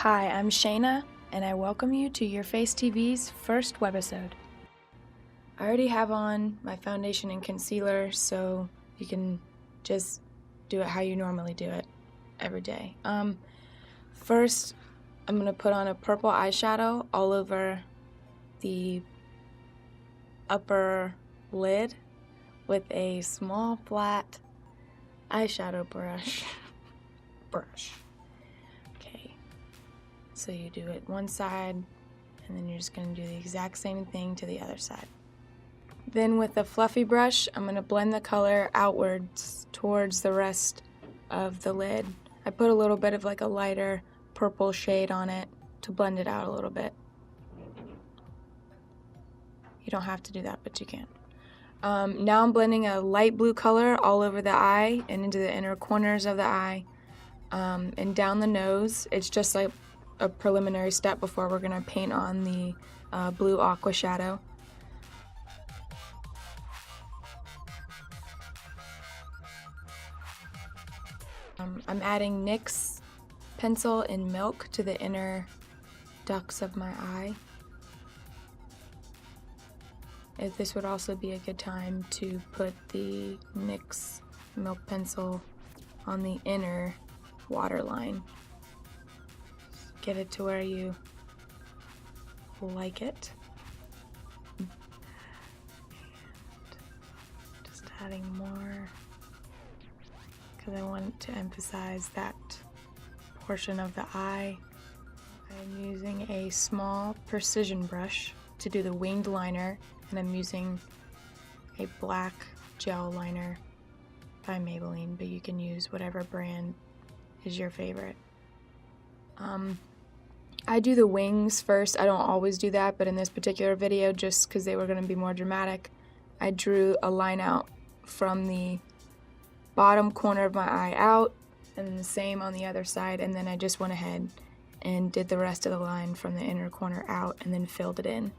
Hi, I'm Shayna, and I welcome you to Yurfayce TV's first webisode. I already have on my foundation and concealer, so you can just do it how you normally do it every day. First, I'm going to put on a purple eyeshadow all over the upper lid with a small flat eyeshadow brush. Okay, so you do it one side, and then you're just going to do the exact same thing to the other side. Then with a fluffy brush, I'm going to blend the color outwards towards the rest of the lid. I put a little bit of like a lighter purple shade on it to blend it out a little bit. You don't have to do that, but you can. Now I'm blending a light blue color all over the eye and into the inner corners of the eye and down the nose. It's just like a preliminary step before we're going to paint on the blue aqua shadow. I'm adding NYX pencil in milk to the inner ducts of my eye. This would also be a good time to put the NYX milk pencil on the inner waterline. Get it to where you like it. And just adding more, because I want to emphasize that portion of the eye. I'm using a small precision brush to do the winged liner, and I'm using a black gel liner by Maybelline, but you can use whatever brand is your favorite. I do the wings first. I don't always do that, but in this particular video, just because they were going to be more dramatic, I drew a line out from the bottom corner of my eye out, and then the same on the other side, and then I just went ahead and did the rest of the line from the inner corner out and then filled it in.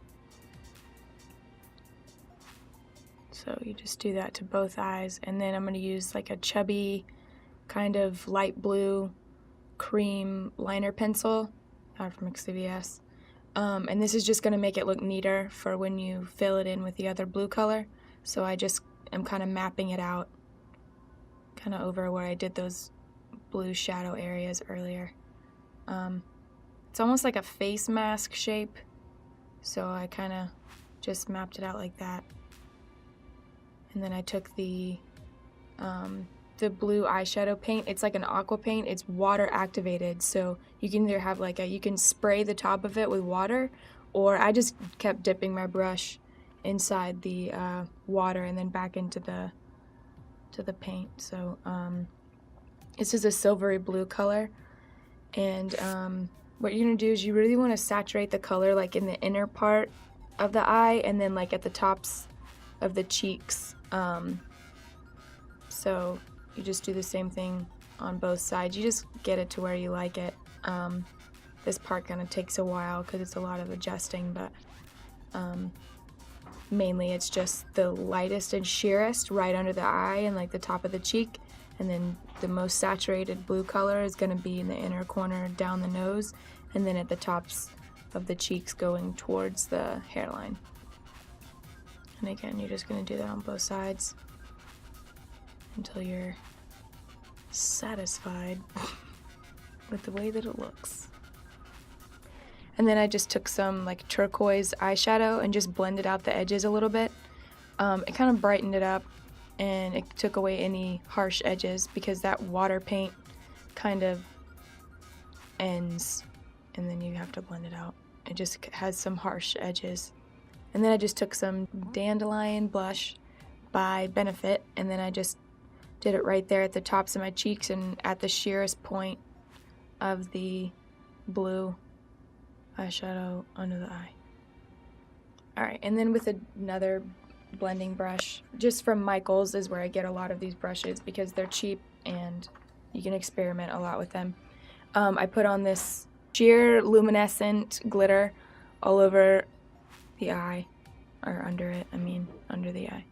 So you just do that to both eyes, and then I'm going to use like a chubby kind of light blue cream liner pencil out from CVS, and this is just going to make it look neater for when you fill it in with the other blue color. So I just am kind of mapping it out kind of over where I did those blue shadow areas earlier. It's almost like a face mask shape, so I kind of just mapped it out like that. And then I took the blue eyeshadow paint. It's like an aqua paint. It's water activated, so you can either have like you can spray the top of it with water, or I just kept dipping my brush inside the water and then back into the paint. So this is a silvery blue color, and what you're gonna do is you really want to saturate the color like in the inner part of the eye and then like at the tops of the cheeks. So you just do the same thing on both sides. You just get it to where you like it. This part kind of takes a while because it's a lot of adjusting, but mainly it's just the lightest and sheerest right under the eye and like the top of the cheek, and then the most saturated blue color is going to be in the inner corner down the nose, and then at the tops of the cheeks going towards the hairline. And again, you're just going to do that on both sides until you're satisfied with the way that it looks. And then I just took some like turquoise eyeshadow and just blended out the edges a little bit. It kind of brightened it up, and it took away any harsh edges because that water paint kind of ends and then you have to blend it out. It just has some harsh edges. And then I just took some Dandelion blush by Benefit, and then I just did it right there at the tops of my cheeks and at the sheerest point of the blue eyeshadow under the eye. Alright, and then with another blending brush, just from Michael's is where I get a lot of these brushes because they're cheap and you can experiment a lot with them. I put on this sheer luminescent glitter all over the eye, or under it, under the eye,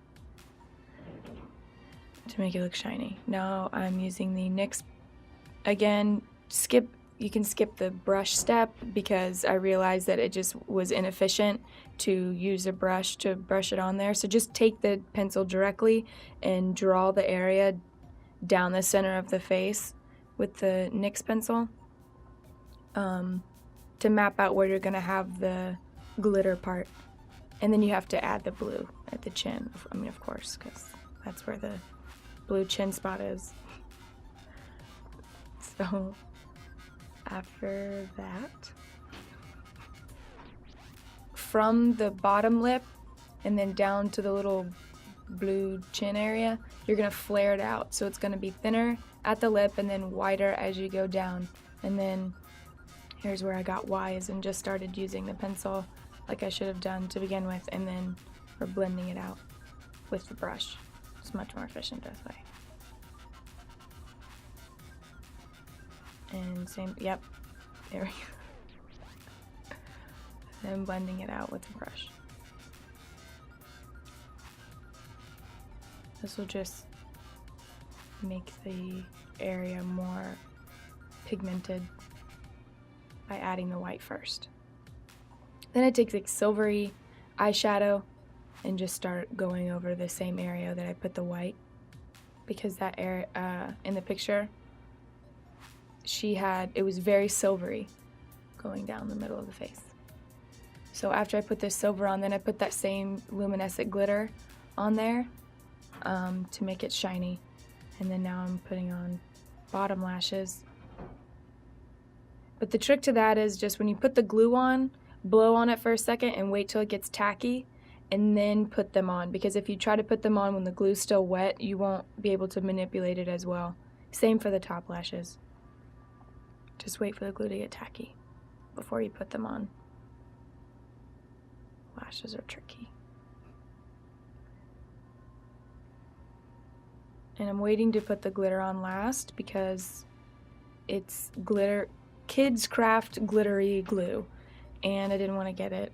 to make it look shiny. Now I'm using the NYX, again, skip you can skip the brush step because I realized that it just was inefficient to use a brush to brush it on there. So just take the pencil directly and draw the area down the center of the face with the NYX pencil to map out where you're going to have the glitter part. And then you have to add the blue at the chin. I mean, of course, because that's where the blue chin spot is. So after that, from the bottom lip and then down to the little blue chin area, you're going to flare it out. So it's going to be thinner at the lip and then wider as you go down. And then here's where I got wise and just started using the pencil like I should have done to begin with, and then we're blending it out with the brush. It's much more efficient this way. And same, yep, there we go. Then blending it out with the brush. This will just make the area more pigmented by adding the white first. Then I take like silvery eyeshadow and just start going over the same area that I put the white, because that area in the picture it was very silvery going down the middle of the face. So after I put this silver on, then I put that same luminescent glitter on there to make it shiny. And then now I'm putting on bottom lashes. But the trick to that is just when you put the glue on, blow on it for a second and wait till it gets tacky and then put them on, because if you try to put them on when the glue's still wet, you won't be able to manipulate it as well. Same for the top lashes. Just wait for the glue to get tacky before you put them on. Lashes are tricky. And I'm waiting to put the glitter on last because it's glitter, Kids Craft glittery glue, and I didn't want to get it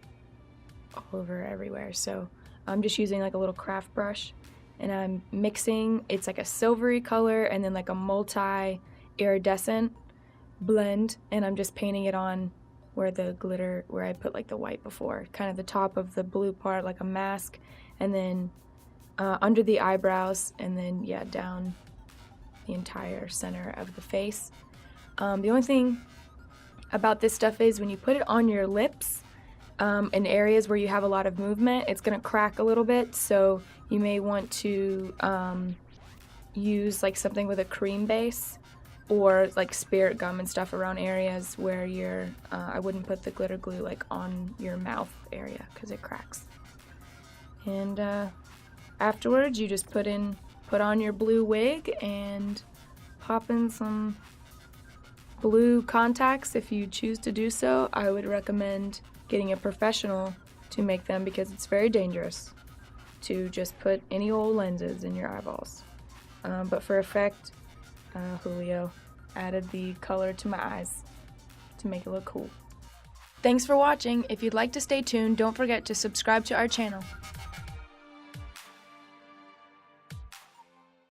all over everywhere. So I'm just using like a little craft brush and I'm mixing, it's like a silvery color and then like a multi-iridescent blend, and I'm just painting it on where the glitter, where I put like the white before, kind of the top of the blue part like a mask, and then under the eyebrows, and then yeah, down the entire center of the face. The only thing about this stuff is when you put it on your lips in areas where you have a lot of movement, it's going to crack a little bit, so you may want to use like something with a cream base or like spirit gum and stuff around areas where you're I wouldn't put the glitter glue like on your mouth area because it cracks. And afterwards you just put on your blue wig and pop in some blue contacts if you choose to do so. I would recommend getting a professional to make them because it's very dangerous to just put any old lenses in your eyeballs. But for effect, Julio added the color to my eyes to make it look cool. Thanks for watching. If you'd like to stay tuned, don't forget to subscribe to our channel.